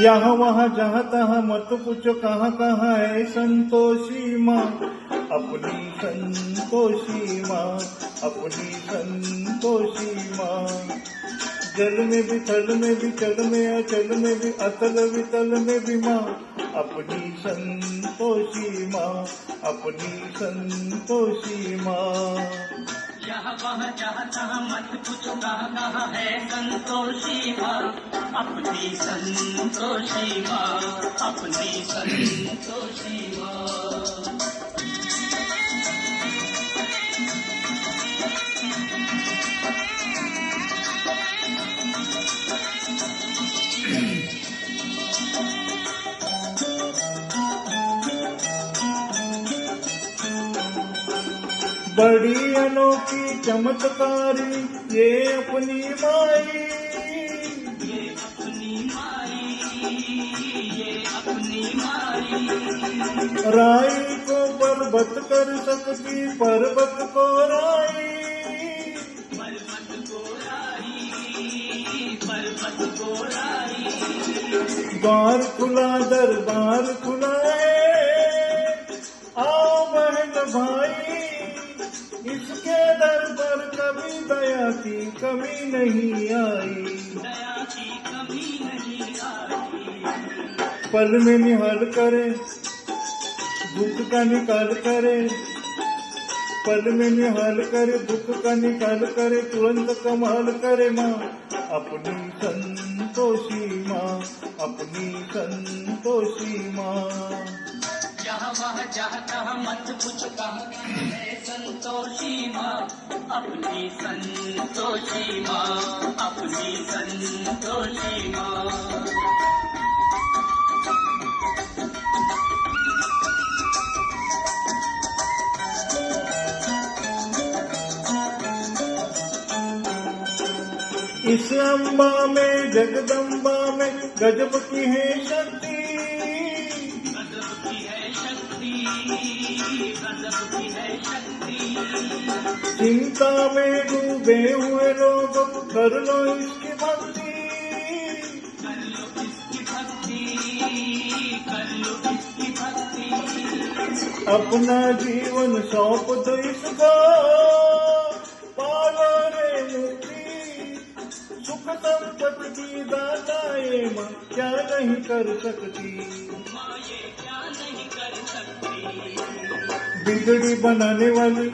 यहाँ वहाँ जहाँ तहाँ मत पूछो कहाँ कहाँ है संतोषी माँ, अपनी संतोषी माँ, अपनी संतोषी माँ। जल में भी थल में भी चल में अचल में भी अतल वितल में भी माँ, अपनी संतोषी माँ, अपनी संतोषी माँ। यहाँ वहाँ जहाँ तहाँ मत पूछो कहाँ कहाँ है संतोषी माँ, अपनी संतोषी माँ, अपनी संतोषी माँ। बड़ी अनोखी चमत्कारी ये अपनी माई, ये अपनी माई, ये अपनी माई। राई को पर्वत कर सकती पर्वत को राई, पर्वत को राई, पर्वत को राई। द्वार खुला दरबार खुला है, आओ बहन भाई, इसके दर पर कभी दया की कमी नहीं आई, दया की कमी नहीं आई। पल में निहाल करे दुख का निकाल करे, पल में निहाल करे दुख का निकाल करे, तुरंत कमाल करे माँ, अपनी संतोषी माँ, अपनी संतोषी माँ। जहाँ वहाँ जहाँ तहाँ मत पूछो कहाँ है संतोषी माँ, अपनी संतोषी माँ, अपनी संतोषी माँ। इस अम्बा में जगदम्बा में गजब की है शक्ति, गजब की है शक्ति, गजब की है शक्ति। चिंता में डूबे हुए लोग कर लो इसकी भक्ति, कर लो इसकी भक्ति, कर लो इसकी भक्ति। अपना जीवन सौंप दो इसको, पालो रे मुक्ति, सुख संपत्ति की दाता ये माँ क्या नहीं कर सकती, माँ ये क्या नहीं कर सकती। बिगड़ी बनाने वाली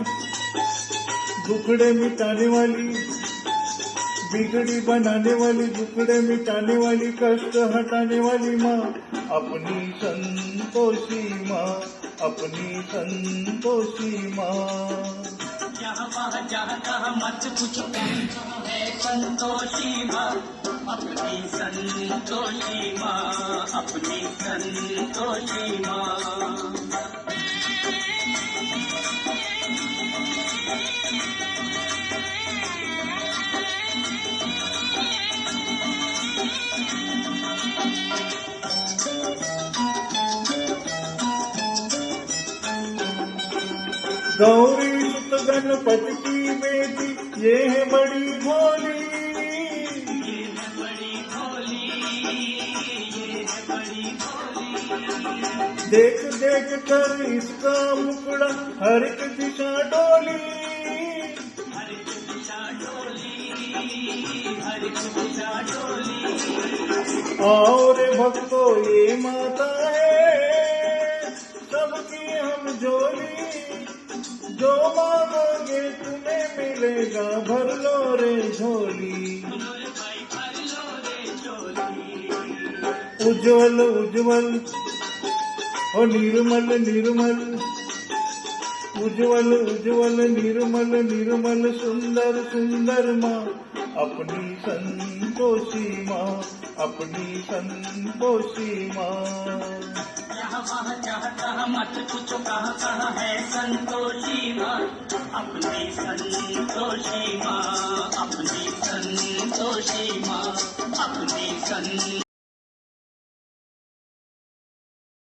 दुखड़े मिटाने वाली, बिगड़ी बनाने वाली दुखड़े मिटाने वाली, कष्ट हटाने वाली माँ, अपनी संतोषी माँ, अपनी संतोषी माँ। जहाँ वहाँ जहाँ तहाँ मत पूछो कहाँ है संतोषी माँ, अपनी संतोषी माँ, अपनी संतोषी माँ। गौरी सुत गणपति की बेटी ये है बड़ी भोली, ये है बड़ी भोली, ये है बड़ी भोली। देख देख कर इसका मुखड़ा हर एक दिशा डोली, हर एक दिशा डोली, हर एक दिशा डोली। आओ रे भक्तों ये माता है सबकी हम जोली, जो मांगोगे तुम्हें मिलेगा भर लो रे झोली। उज्जवल उज्जवल और निर्मल निर्मल, उज्जवल उज्जवल निर्मल निर्मल, सुंदर सुंदर माँ, अपनी संतोषी माँ, अपनी संतोषी माँ। यहाँ वहाँ जहाँ तहाँ मत पूछो कहाँ कहाँ है संतोषी माँ, अपनी संतोषी माँ, अपनी संतोषी माँ, अपनी